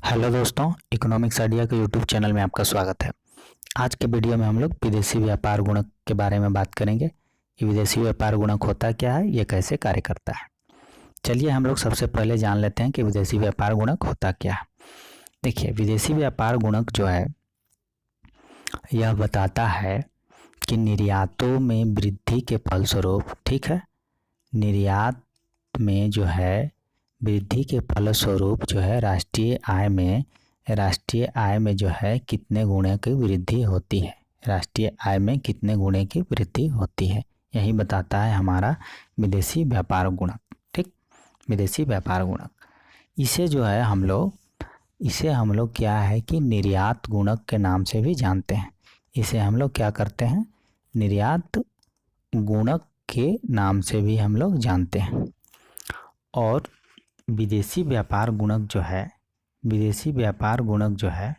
Hello दोस्तों, economics idea के YouTube channel में आपका स्वागत है। आज के वीडियो में हम लोग विदेशी व्यापार गुणक के बारे में बात करेंगे। ये विदेशी व्यापार गुणक होता क्या है, ये कैसे कार्य करता है। चलिए हम लोग सबसे पहले जान लेते हैं कि विदेशी व्यापार गुणक होता क्या है। देखिए, विदेशी व्यापार गुणक जो है यह बताता है कि निर्यातों में वृद्धि के फलस्वरूप, ठीक है, निर्यात में जो है वृद्धि के फलस्वरूप जो है राष्ट्रीय आय में जो है कितने गुणे की वृद्धि होती है। राष्ट्रीय आय में कितने गुणे की वृद्धि होती है, यही बताता है हमारा विदेशी व्यापार गुणक। ठीक, विदेशी व्यापार गुणक इसे जो है हम लोग क्या है कि निर्यात गुणक के नाम से भी जानते हैं। इसे हम लोग क्या करते हैं, निर्यात गुणक के नाम से भी हम लोग जानते हैं। और विदेशी व्यापार गुणक जो है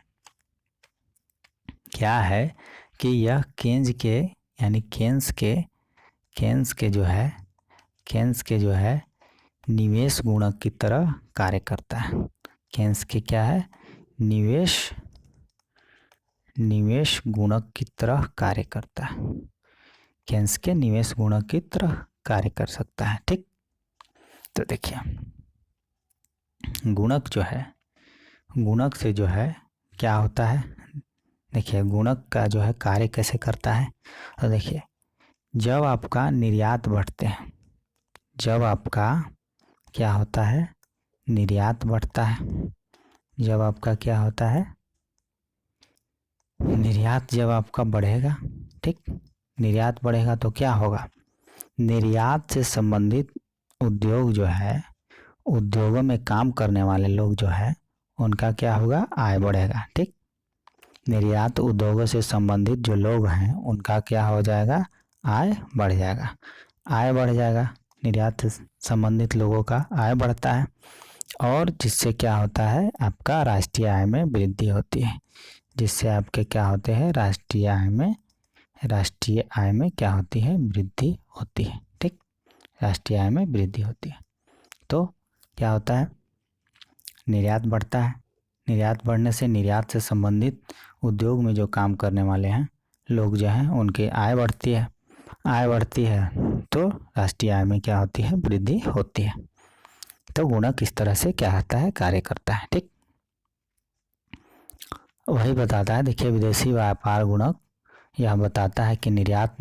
क्या है कि यह केन्स के जो है निवेश गुणक की तरह कार्य करता है। केन्स के क्या है, निवेश गुणक की तरह कार्य करता है। केन्स के निवेश गुणक की तरह कार्य कर सकता है। ठीक, तो देखिए गुणक से जो है क्या होता है। देखिए गुणक का जो है कार्य कैसे करता है। तो देखिए, जब आपका निर्यात बढ़ते हैं, जब आपका क्या होता है, निर्यात बढ़ता है, जब आपका क्या होता है, निर्यात जब आपका बढ़ेगा, ठीक, निर्यात बढ़ेगा तो क्या होगा, निर्यात से संबंधित उद्योग जो है, उद्योगों में काम करने वाले लोग जो है उनका क्या होगा, आय बढ़ेगा। ठीक, निर्यात उद्योगों से संबंधित जो लोग हैं उनका क्या हो जाएगा, आय बढ़ जाएगा। आय बढ़ जाएगा, निर्यात से संबंधित लोगों का आय बढ़ता है और जिससे क्या होता है, आपका राष्ट्रीय आय में वृद्धि होती है। जिससे आपके क्या होते हैं, राष्ट्रीय आय में क्या होती है, वृद्धि होती है। ठीक, राष्ट्रीय आय में वृद्धि होती है तो क्या होता है, निर्यात बढ़ता है। निर्यात बढ़ने से निर्यात से संबंधित उद्योग में जो काम करने वाले हैं लोग जो हैं उनकी आय बढ़ती है। आय बढ़ती है तो राष्ट्रीय आय में क्या होती है, वृद्धि होती है। तो गुणक इस तरह से क्या होता है, कार्य करता है। ठीक, वही बताता है। देखिए, विदेशी व्यापार गुणक यह बताता है कि निर्यात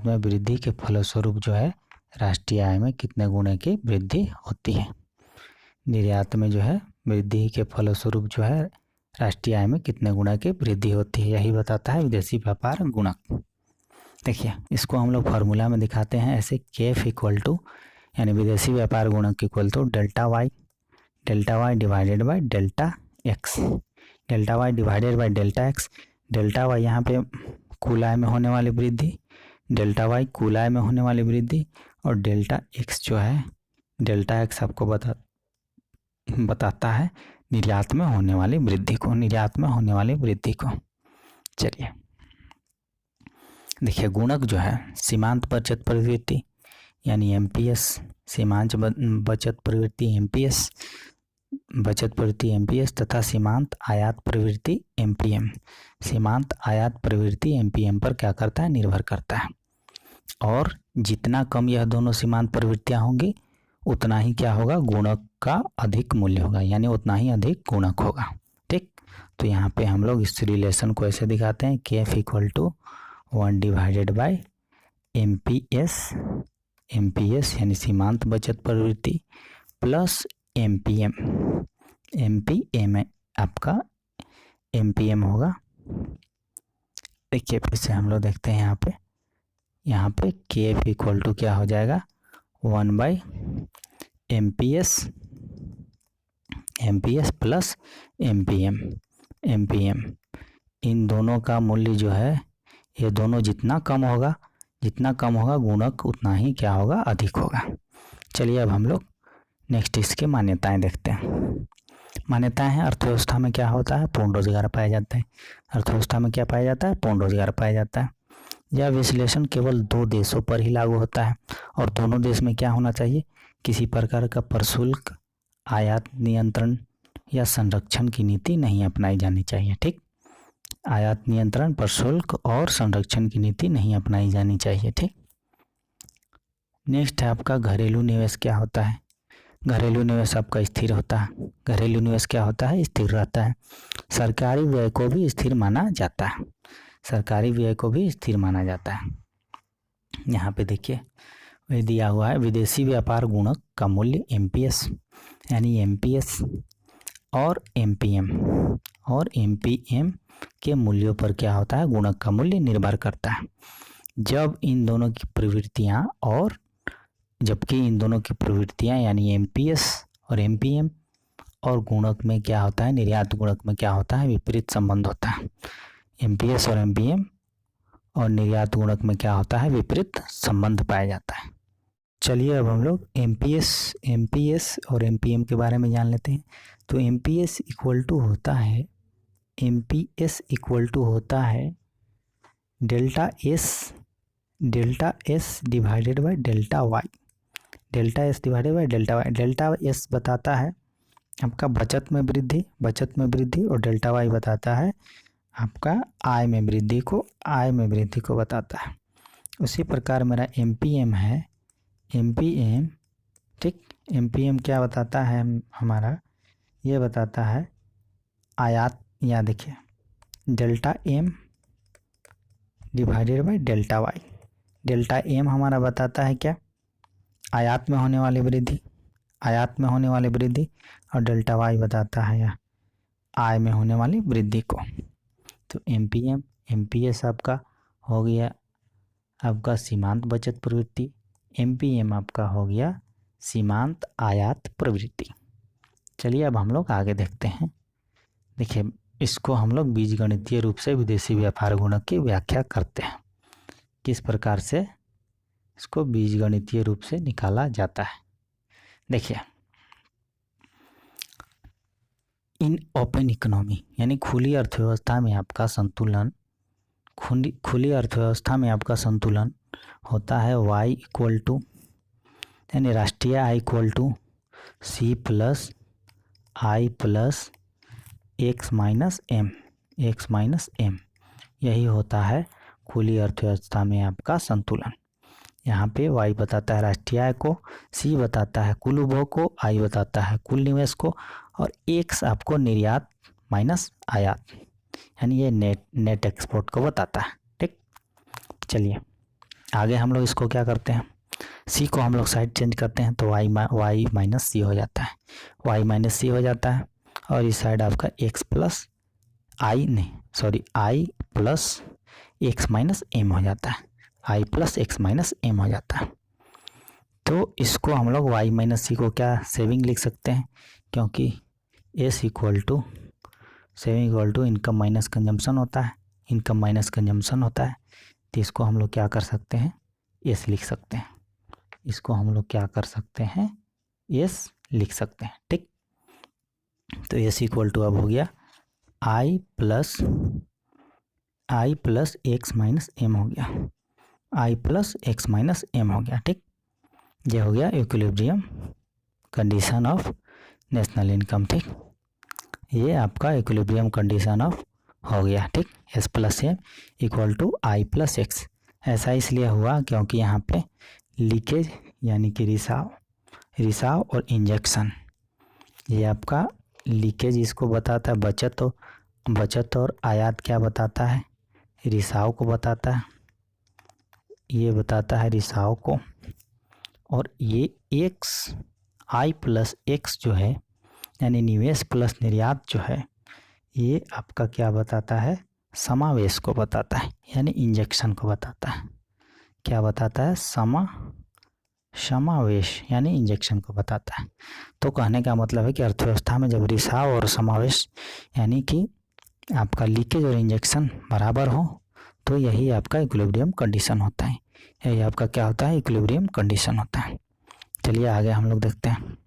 में वृद्धि के फलस्वरूप जो है राष्ट्रीय आय में कितने गुणे की वृद्धि होती है। निर्यात में जो है वृद्धि के फलस्वरूप जो है राष्ट्रीय आय में कितने गुना की वृद्धि होती है, यही बताता है विदेशी व्यापार गुणक। देखिए, इसको हम लोग फार्मूला में दिखाते हैं ऐसे, केफ इक्वल टू, यानी विदेशी व्यापार गुणक equal to delta Y divided by delta X. Delta Y divided by delta X. Delta Y यहाँ पे कुल आय में होने वाली वृद्धि, डेल्टा वाई कुल आय में होने वाली वृद्धि, और डेल्टा एक्स जो है, डेल्टा एक्स आपको बताता है निर्यात में होने वाली वृद्धि को। चलिए देखिए, गुणक जो है सीमांत बचत प्रवृत्ति यानी एमपीएस, सीमांत बचत प्रवृत्ति एमपीएस तथा सीमांत आयात प्रवृत्ति एमपीएम, सीमांत आयात प्रवृत्ति एमपीएम पर क्या करता है, निर्भर करता है। और जितना कम यह दोनों सीमांत प्रवृत्तियां होंगी उतना ही क्या होगा, गुणक का अधिक मूल्य होगा, यानी उतना ही अधिक गुणक होगा। ठीक, तो यहाँ पे हम लोग इस रिलेशन को ऐसे दिखाते हैं, KF equal to 1 divided by MPS यानी सीमांत बचत प्रवृत्ति प्लस एमपीएम आपका एमपीएम होगा। देखिए फिर से हम लोग देखते हैं यहाँ पे केएफ इक्वल टू क्या हो जाएगा, 1 बाई एमपीएस प्लस एमपीएम। इन दोनों का मूल्य जो है, ये दोनों जितना कम होगा गुणक उतना ही क्या होगा, अधिक होगा। चलिए अब हम लोग नेक्स्ट इसके मान्यताएं देखते हैं। मान्यताएं हैं, अर्थव्यवस्था में क्या होता है, पूर्ण रोजगार पाया जाता है। अर्थव्यवस्था में क्या पाया जाता है, पूर्ण रोजगार पाया जाता है। यह विश्लेषण केवल 2 देशों पर ही लागू होता है और दोनों देश में क्या होना चाहिए, किसी प्रकार का प्रशुल्क आयात नियंत्रण या संरक्षण की नीति नहीं अपनाई जानी चाहिए। ठीक, आयात नियंत्रण पर शुल्क और संरक्षण की नीति नहीं अपनाई जानी चाहिए। ठीक, नेक्स्ट है आपका घरेलू निवेश क्या होता है। घरेलू निवेश आपका स्थिर होता है। घरेलू निवेश क्या होता है, स्थिर रहता है। सरकारी व्यय को भी स्थिर माना जाता है। सरकारी व्यय को भी स्थिर माना जाता है। यहाँ पे देखिए वही दिया हुआ है, विदेशी व्यापार गुणक का मूल्य एमपीएस यानी एमपीएस और एमपीएम के मूल्यों पर क्या होता है, गुणक का मूल्य निर्भर करता है। जबकि इन दोनों की प्रवृत्तियां यानी एमपीएस और एमपीएम और गुणक में क्या होता है, निर्यात गुणक में क्या होता है, विपरीत संबंध होता है। एमपीएस और एमपीएम और निर्यात गुणक में क्या होता है, विपरीत संबंध पाया जाता है। चलिए अब हम लोग एमपीएस और एमपीएम के बारे में जान लेते हैं। तो एमपीएस इक्वल टू होता है delta S divided by delta Y. Delta S divided by delta Y. Delta S बताता है आपका बचत में वृद्धि और डेल्टा वाई बताता है आपका आय में वृद्धि को बताता है। उसी प्रकार मेरा एमपीएम है, ठीक, एमपीएम क्या बताता है हमारा, ये बताता है आयात, या देखिए delta M divided by delta Y. Delta M हमारा बताता है क्या, आयात में होने वाली वृद्धि और डेल्टा वाई बताता है आय में होने वाली वृद्धि को। तो एमपीएस आपका हो गया आपका सीमांत बचत प्रवृत्ति, एमपीएम आपका हो गया सीमांत आयात प्रवृत्ति। चलिए अब हम लोग आगे देखते हैं। देखिए इसको हम लोग बीजगणितीय रूप से विदेशी व्यापार गुणक की व्याख्या करते हैं। किस प्रकार से इसको बीजगणितीय रूप से निकाला जाता है। देखिए इन ओपन इकोनॉमी यानी खुली अर्थव्यवस्था में आपका संतुलन होता है y इक्वल टू यानी राष्ट्रीय आय equal to C plus I plus x minus M यही होता है खुली अर्थव्यवस्था में आपका संतुलन। यहाँ पे y बताता है राष्ट्रीय आय को, C बताता है कुल उपभोग को, I बताता है कुल निवेश को और x आपको निर्यात माइनस आयात यानी ये नेट एक्सपोर्ट को बताता है। ठीक, चलिए आगे हम लोग इसको क्या करते हैं, C को हम लोग साइड चेंज करते हैं तो y माइनस सी हो जाता है, और इस साइड आपका x plus I plus X minus M हो जाता है, i plus X minus M हो जाता है। तो इसको हम लोग y माइनस सी को क्या सेविंग लिख सकते हैं, क्योंकि s equal to income minus consumption होता है, तो इसको हम लोग क्या कर सकते हैं, s लिख सकते हैं। ठीक, तो s इक्वल टू अब हो गया i plus X minus M हो गया। ठीक, ये हो गया equilibrium condition of national income. ठीक, ये आपका इक्विलिब्रियम कंडीशन ऑफ हो गया। ठीक, s plus M equal to I plus X. ऐसा इसलिए हुआ क्योंकि यहाँ पे लीकेज यानी कि रिसाव और इंजेक्शन, ये आपका लीकेज इसको बताता है बचत और आयात क्या बताता है, रिसाव को बताता है, ये बताता है रिसाव को। और ये एक्स आई प्लस एक्स जो है यानी निवेश प्लस निर्यात जो है, ये आपका क्या बताता है, समावेश को बताता है यानी इंजेक्शन को बताता है। क्या बताता है, समावेश यानी इंजेक्शन को बताता है। तो कहने का मतलब है कि अर्थव्यवस्था में जब रिसाव और समावेश यानी कि आपका लीकेज और इंजेक्शन बराबर हो तो यही आपका इक्विलिब्रियम कंडीशन होता है। यही आपका क्या होता है, इक्विलिब्रियम कंडीशन होता है। चलिए आगे हम लोग देखते हैं।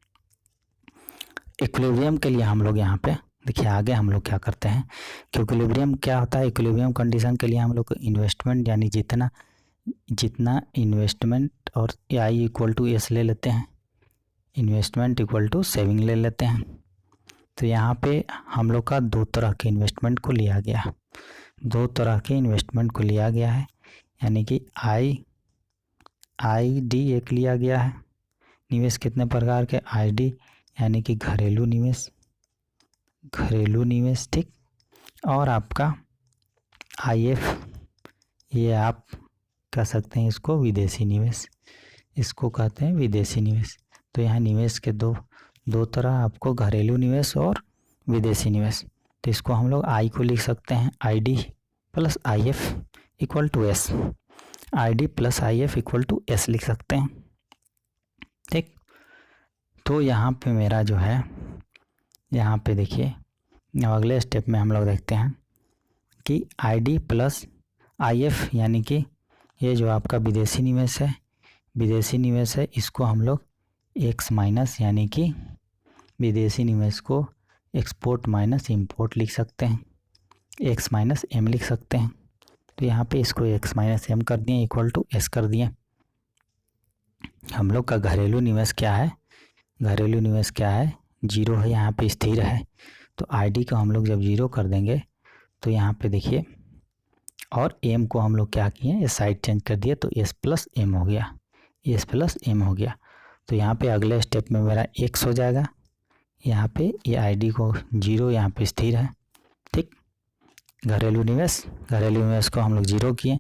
इक्विलिब्रियम के लिए हम लोग यहाँ पे देखिए आगे हम लोग क्या करते हैं कि इक्विलिब्रियम क्या होता है। इक्विलिब्रियम कंडीशन के लिए हम लोग इन्वेस्टमेंट यानी जितना इन्वेस्टमेंट और आई इक्वल टू एस ले लेते हैं, इन्वेस्टमेंट इक्वल टू सेविंग ले लेते हैं। तो यहाँ पे हम लोग का दो तरह के इन्वेस्टमेंट को लिया गया है, दो तरह के इन्वेस्टमेंट को लिया गया है, यानी कि ID एक लिया गया है। निवेश कितने प्रकार के, ID यानी कि घरेलू निवेश, ठीक। और आपका IF, ये आप कह सकते हैं इसको विदेशी निवेश, इसको कहते हैं विदेशी निवेश। तो यहाँ निवेश के दो तरह आपको, घरेलू निवेश और विदेशी निवेश। तो इसको हम लोग I को लिख सकते हैं ID plus IF equal to S, ID plus IF equal to S लिख सकते हैं, ठीक। तो यहाँ पे मेरा जो है, यहाँ पे देखिए अगले स्टेप में हम लोग देखते हैं कि ID प्लस IF यानी कि ये जो आपका विदेशी निवेश है, इसको हम लोग X माइनस यानी कि विदेशी निवेश को एक्सपोर्ट माइनस इंपोर्ट लिख सकते हैं, X माइनस M लिख सकते हैं। तो यहाँ पे इसको X माइनस M कर दिए इक्वल टू S कर दिए। हम लोग का घरेलू निवेश क्या है, जीरो है, यहाँ पे स्थिर है। तो ID को हम लोग जब जीरो कर देंगे तो यहाँ पे देखिए, और M को हम लोग क्या किए, ये साइड चेंज कर दिए तो S प्लस M हो गया, तो यहाँ पे अगले स्टेप में मेरा X हो जाएगा। यहाँ पे ये ID को जीरो, यहाँ पे स्थिर है, ठीक। घरेलू निवेश को हम लोग जीरो किए,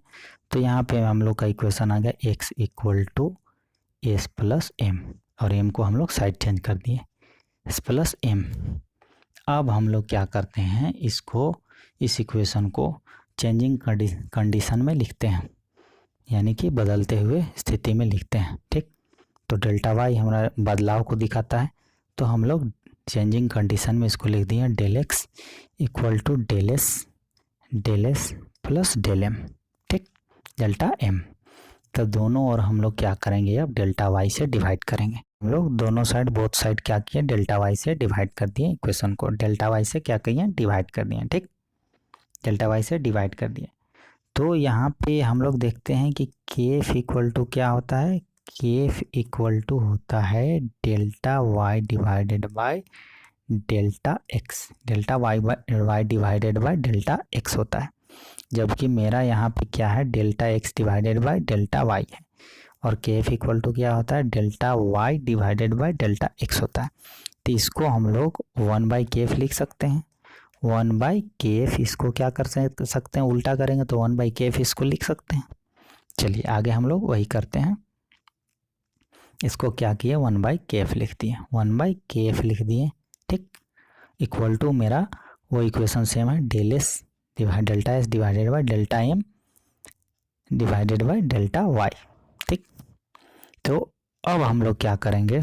तो यहाँ पे हम लोग का इक्वेशन आ गया X equal to S plus M, और M को हम लोग साइड चेंज कर दिए, S प्लस M। अब हम लोग क्या करते हैं, इस इक्वेशन को चेंजिंग कंडीशन में लिखते हैं, यानी कि बदलते हुए स्थिति में लिखते हैं, ठीक। तो डेल्टा वाई हमारा बदलाव को दिखाता है, तो हम लोग चेंजिंग कंडीशन में इसको लिख दिए del X equal to del S plus del M, ठीक, डेल्टा एम। तो दोनों और हम लोग क्या करेंगे, अब डेल्टा वाई से डिवाइड करेंगे। हम लोग दोनों साइड, बोथ साइड क्या किए, डेल्टा वाई से डिवाइड कर दिए, इक्वेशन को डेल्टा वाई से क्या किए, डिवाइड कर दिए, ठीक, डेल्टा वाई से डिवाइड कर दिए। तो यहाँ पे हम लोग देखते हैं कि केएफ इक्वल टू क्या होता है, केएफ इक्वल टू होता है delta Y divided by delta X, delta Y divided by delta X होता है, जबकि मेरा यहाँ पे क्या है, delta X divided by delta Y है, और केएफ इक्वल टू क्या होता है, delta Y divided by delta X होता है। तो इसको हम लोग 1/kf लिख सकते हैं, 1/kf, इसको क्या कर सकते हैं, उल्टा करेंगे तो 1/kf इसको लिख सकते हैं। चलिए आगे हम लोग वही करते हैं, इसको क्या किए, 1/kf लिख दिए, 1/kf लिख दिए, ठीक, इक्वल टू मेरा वो इक्वेशन सेम है, delta S divided by delta M divided by delta Y, ठीक। तो अब हम लोग क्या करेंगे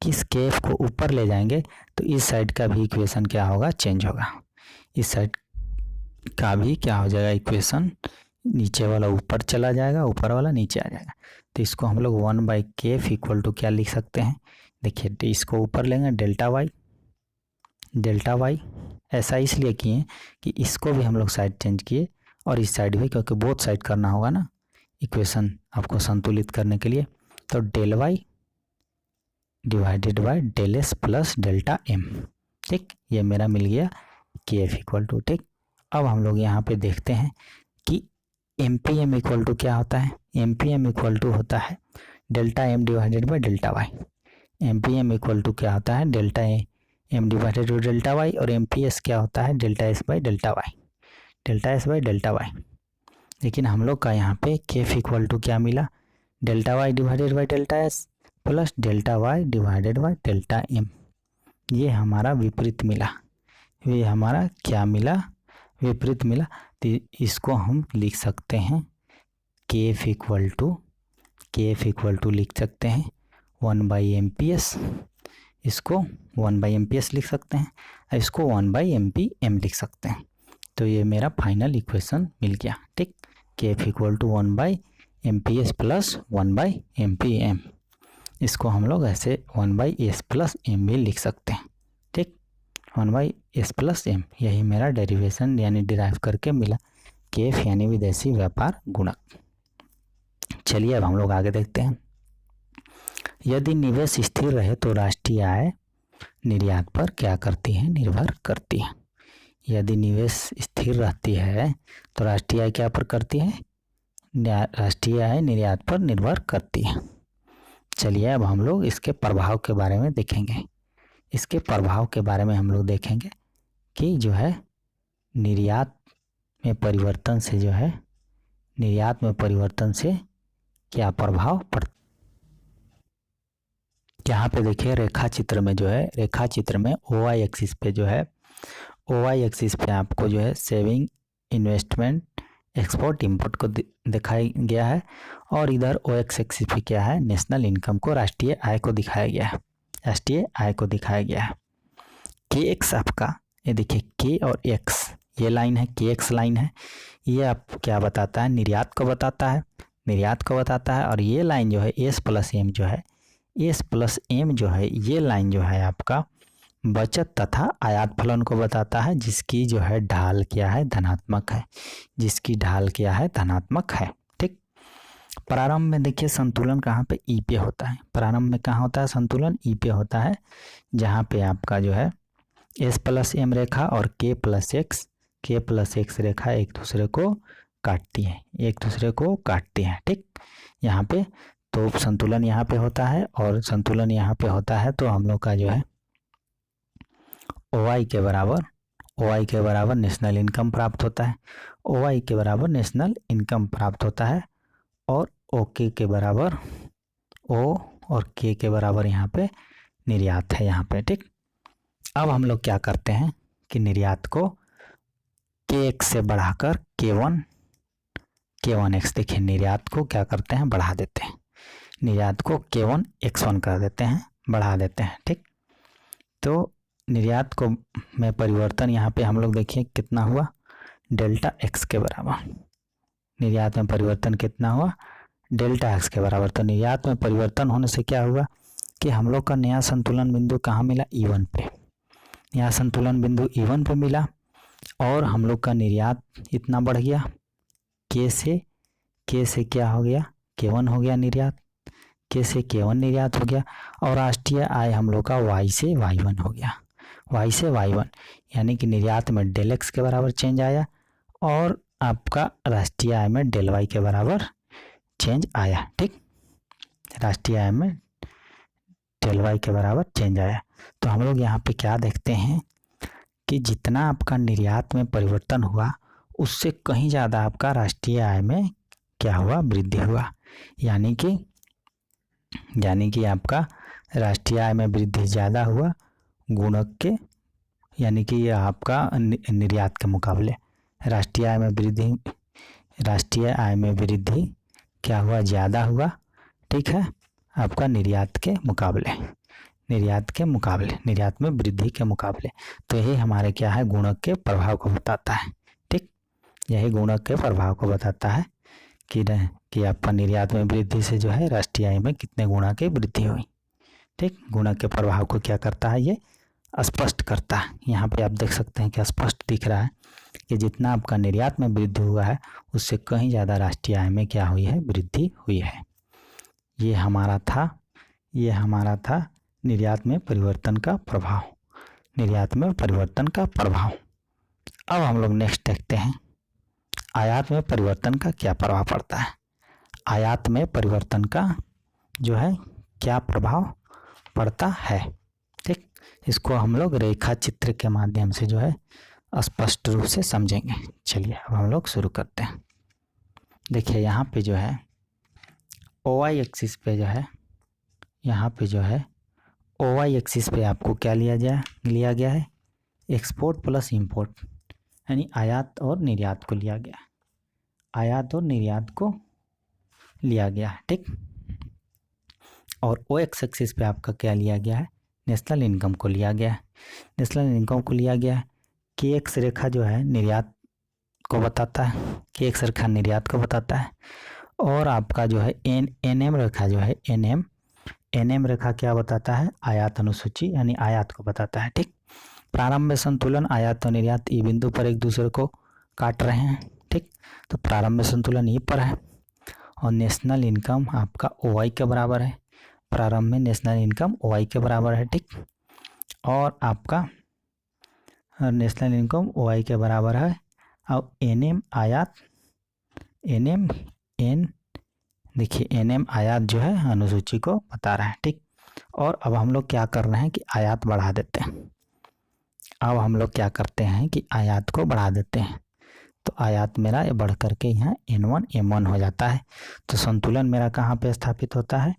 कि इस केएफ को ऊपर ले जाएंगे, तो इस साइड का भी इक्वेशन क्या होगा, चेंज होगा, इस साइड का भी क्या हो जाएगा, इक्वेशन नीचे वाला ऊपर चला जाएगा, ऊपर वाला नीचे आ जाएगा। तो इसको हम लोग 1/kf इक्वल टू क्या लिख सकते हैं, देखिए तो इसको ऊपर लेंगे डेल्टा वाई, ऐसा इसलिए किए कि इसको भी हम लोग साइड चेंज किए और इस साइड भी, क्योंकि बोथ साइड करना होगा ना इक्वेशन आपको संतुलित करने के लिए। तो del Y divided by del S plus delta M, ठीक, ये मेरा मिल गया केएफ इक्वल टू, ठीक। अब हम लोग यहाँ पे देखते हैं कि M P M equal to क्या होता है, M P M equal to होता है delta M divided by delta Y, M P M equal to क्या होता है, delta M divided by delta Y, और एम पी एस क्या होता है, delta S by delta Y, लेकिन हम लोग का यहाँ पे केएफ इक्वल टू क्या मिला, delta Y divided by delta S plus delta Y divided by delta M, ये हमारा विपरीत मिला, ये हमारा क्या मिला, विपरीत मिला। तो इसको हम लिख सकते हैं केएफ इक्वल टू लिख सकते हैं 1/MPS, इसको 1/MPS लिख सकते हैं, इसको 1/MPM लिख सकते हैं। तो ये मेरा फाइनल इक्वेशन मिल गया, ठीक, KF equal to 1/MPS plus 1/MPM, इसको हम लोग ऐसे 1/S प्लस M भी लिख सकते हैं, ठीक, 1/S प्लस M, यही मेरा डेरिवेशन यानी डिराइव करके मिला केएफ यानी विदेशी व्यापार गुणक। चलिए अब हम लोग आगे देखते हैं। यदि निवेश स्थिर रहे तो राष्ट्रीय आय निर्यात पर क्या करती है, निर्भर करती है। यदि निवेश स्थिर रहती है तो राष्ट्रीय आय क्या पर करती है, राष्ट्रीय आय निर्यात पर निर्भर करती है। चलिए अब हम लोग इसके प्रभाव के बारे में देखेंगे। इसके प्रभाव के बारे में हम लोग देखेंगे कि जो है निर्यात में परिवर्तन से जो है निर्यात में परिवर्तन से क्या प्रभाव पड़ता। यहाँ पे देखिए रेखा चित्र में जो है, रेखा चित्र में OY एक्सिस पे जो है, OY एक्सिस पे आपको जो है सेविंग, इन्वेस्टमेंट, एक्सपोर्ट, इंपोर्ट को दिखाया गया है और इधर OX एक्सिस पे क्या है, नेशनल इनकम को, राष्ट्रीय आय को दिखाया गया है, राष्ट्रीय आय को दिखाया गया है। KX आपका ये देखिए K और X ये लाइन है, KX लाइन है, ये आप क्या बताता है, निर्यात को बताता है, निर्यात को बताता है। और ये लाइन जो है S प्लस M जो है, S प्लस M जो है ये लाइन जो है आपका बचत तथा आयात फलन को बताता है, जिसकी जो है ढाल क्या है, धनात्मक है, जिसकी ढाल क्या है, धनात्मक है। ठीक, प्रारंभ में देखिए संतुलन कहाँ पे, ई पे होता है। प्रारंभ में कहाँ होता है संतुलन, ई पे होता है, जहाँ पे आपका जो है S प्लस M रेखा और K प्लस X रेखा एक दूसरे को काटती है, एक दूसरे को काटती है। ठीक, यहाँ पे तो संतुलन यहाँ पे होता है और संतुलन यहाँ पे होता है, तो हम लोग का जो है OY के बराबर नेशनल इनकम प्राप्त होता है, OY के बराबर नेशनल इनकम प्राप्त होता है और OK के बराबर, O और K के बराबर यहाँ पे निर्यात है यहाँ पे। ठीक, अब हम लोग क्या करते हैं कि निर्यात को KX से बढ़ाकर K1X, देखिए निर्यात को क्या करते हैं, बढ़ा देते हैं, निर्यात को K1X1 कर देते हैं, बढ़ा देते हैं। ठीक, तो निर्यात को में परिवर्तन यहाँ पे हम लोग देखिए कितना हुआ, डेल्टा X के बराबर। निर्यात में परिवर्तन कितना हुआ, डेल्टा X के बराबर। तो निर्यात में परिवर्तन होने से क्या हुआ कि हम लोग का नया संतुलन बिंदु कहाँ मिला, E1 पे, नया संतुलन बिंदु E1 पे मिला और हम लोग का निर्यात इतना बढ़ गया, K से क्या हो गया, K1 हो गया निर्यात, K से K1 निर्यात हो गया और राष्ट्रीय आय हम लोग का Y से Y1 हो गया, Y से Y1, यानी कि निर्यात में डेल X के बराबर चेंज आया और आपका राष्ट्रीय आय में डेल Y के बराबर चेंज आया। ठीक, राष्ट्रीय आय में डेल Y के बराबर चेंज आया। तो हम लोग यहाँ पे क्या देखते हैं कि जितना आपका निर्यात में परिवर्तन हुआ उससे कहीं ज़्यादा आपका राष्ट्रीय आय में क्या हुआ, वृद्धि हुआ, यानी कि आपका राष्ट्रीय आय में वृद्धि ज़्यादा हुआ गुणक के, यानी कि ये आपका निर्यात के मुकाबले राष्ट्रीय आय में वृद्धि क्या हुआ, ज़्यादा हुआ। ठीक है, आपका निर्यात में वृद्धि के मुकाबले। तो यही हमारे क्या है, गुणक के प्रभाव को बताता है। ठीक, यही गुणक के प्रभाव को बताता है कि आपका निर्यात में वृद्धि से जो है राष्ट्रीय आय में कितने गुणा की वृद्धि हुई। ठीक, गुणक के प्रभाव को क्या करता है, ये स्पष्ट करता है। यहाँ पे आप देख सकते हैं कि स्पष्ट दिख रहा है कि जितना आपका निर्यात में वृद्धि हुआ है उससे कहीं ज़्यादा राष्ट्रीय आय में क्या हुई है, वृद्धि हुई है। ये हमारा था निर्यात में परिवर्तन का प्रभाव, निर्यात में परिवर्तन का प्रभाव। अब हम लोग नेक्स्ट देखते हैं आयात में परिवर्तन का क्या प्रभाव पड़ता है। आयात में परिवर्तन का जो है क्या प्रभाव पड़ता है। ठीक, इसको हम लोग रेखा चित्र के माध्यम से जो है स्पष्ट रूप से समझेंगे। चलिए अब हम लोग शुरू करते हैं। देखिए यहाँ पे जो है OY एक्सिस पे जो है, यहाँ पे जो है OY एक्सिस पे आपको क्या लिया गया है, एक्सपोर्ट प्लस इंपोर्ट, यानी आयात और निर्यात को लिया गया, आयात और निर्यात को लिया गया है। ठीक, और OX एक्सिस पे आपका क्या लिया गया है, नेशनल इनकम को लिया गया है, नेशनल इनकम को लिया गया है। KX रेखा जो है निर्यात को बताता है, KX रेखा निर्यात को बताता है और आपका जो है NM रेखा जो है NM रेखा क्या बताता है, आयात अनुसूची यानी आयात को बताता है। ठीक, प्रारंभ में संतुलन आयात और निर्यात ई बिंदु पर एक दूसरे को काट रहे हैं। ठीक, तो प्रारंभ में संतुलन ई पर है और नेशनल इनकम आपका OY के बराबर है, प्रारंभ में नेशनल इनकम OI के बराबर है, ठीक। और आपका नेशनल इनकम OI के बराबर है। अब NM आयात, देखिए NM आयात जो है अनुसूची को बता रहा है, ठीक। और अब हम लोग क्या कर रहे हैं कि आयात बढ़ा देते हैं। अब हम लोग क्या करते हैं कि आयात को बढ़ा देते हैं, तो आयात मेरा ये बढ़ करके यहाँ N1 M1 हो जाता है। तो संतुलन मेरा कहाँ पे स्थापित होता है,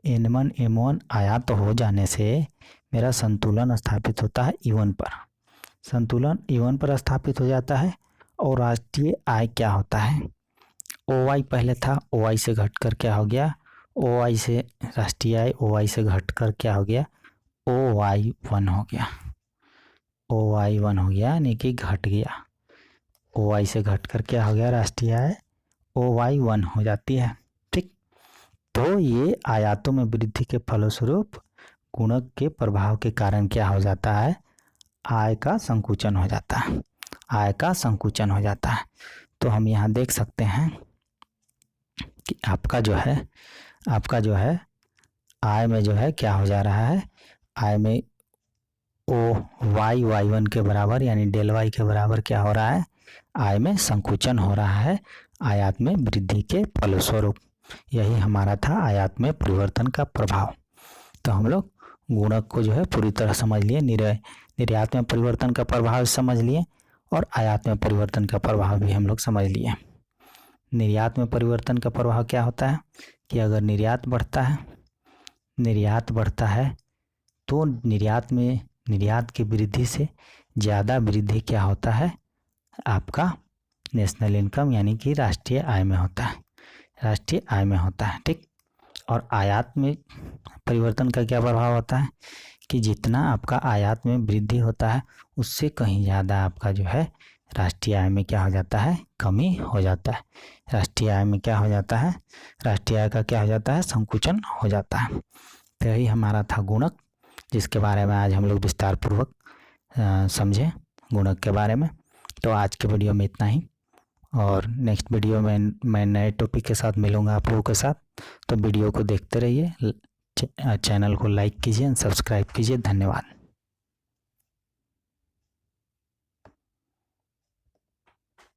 N1 M1 आयात हो जाने से मेरा संतुलन स्थापित होता है E1 पर। संतुलन E1 पर स्थापित हो जाता है और राष्ट्रीय आय क्या होता है, OI पहले था, OI से घट कर क्या हो गया, OI से राष्ट्रीय आय OI से घट कर क्या हो गया, OY1 हो गया, OY1 हो गया, यानी कि घट गया। OI से घट कर क्या हो गया, राष्ट्रीय आय OY1 हो जाती है, ठीक। तो ये आयातों में वृद्धि के फलस्वरूप गुणक के प्रभाव के कारण क्या हो जाता है, आय का संकुचन हो जाता है, आय का संकुचन हो जाता है। तो हम यहाँ देख सकते हैं कि आपका जो है आय में जो है क्या हो जा रहा है, आय में OY1 के बराबर यानी डेल वाई के बराबर क्या हो रहा है, आय में संकुचन हो रहा है आयात में वृद्धि के फलस्वरूप। यही हमारा था आयात में परिवर्तन का प्रभाव। तो हम लोग गुणक को जो है पूरी तरह समझ लिए, निर्यात में परिवर्तन का प्रभाव समझ लिए और आयात में परिवर्तन का प्रभाव भी हम लोग समझ लिए। निर्यात में परिवर्तन का प्रभाव क्या होता है कि अगर निर्यात बढ़ता है तो निर्यात की वृद्धि से ज़्यादा वृद्धि क्या होता है, आपका नेशनल इनकम यानी कि राष्ट्रीय आय में होता है, ठीक। और आयात में परिवर्तन का क्या प्रभाव होता है कि जितना आपका आयात में वृद्धि होता है उससे कहीं ज़्यादा आपका जो है राष्ट्रीय आय में क्या हो जाता है, कमी हो जाता है। राष्ट्रीय आय में क्या हो जाता है, राष्ट्रीय आय का क्या हो जाता है, संकुचन हो जाता है। तो यही हमारा था गुणक, जिसके बारे में आज हम लोग विस्तार पूर्वक समझे गुणक के बारे में। तो आज के वीडियो में इतना ही, और नेक्स्ट वीडियो में मैं नए टॉपिक के साथ मिलूँगा आप लोगों के साथ। तो वीडियो को देखते रहिए, चैनल को लाइक कीजिए, सब्सक्राइब कीजिए। धन्यवाद।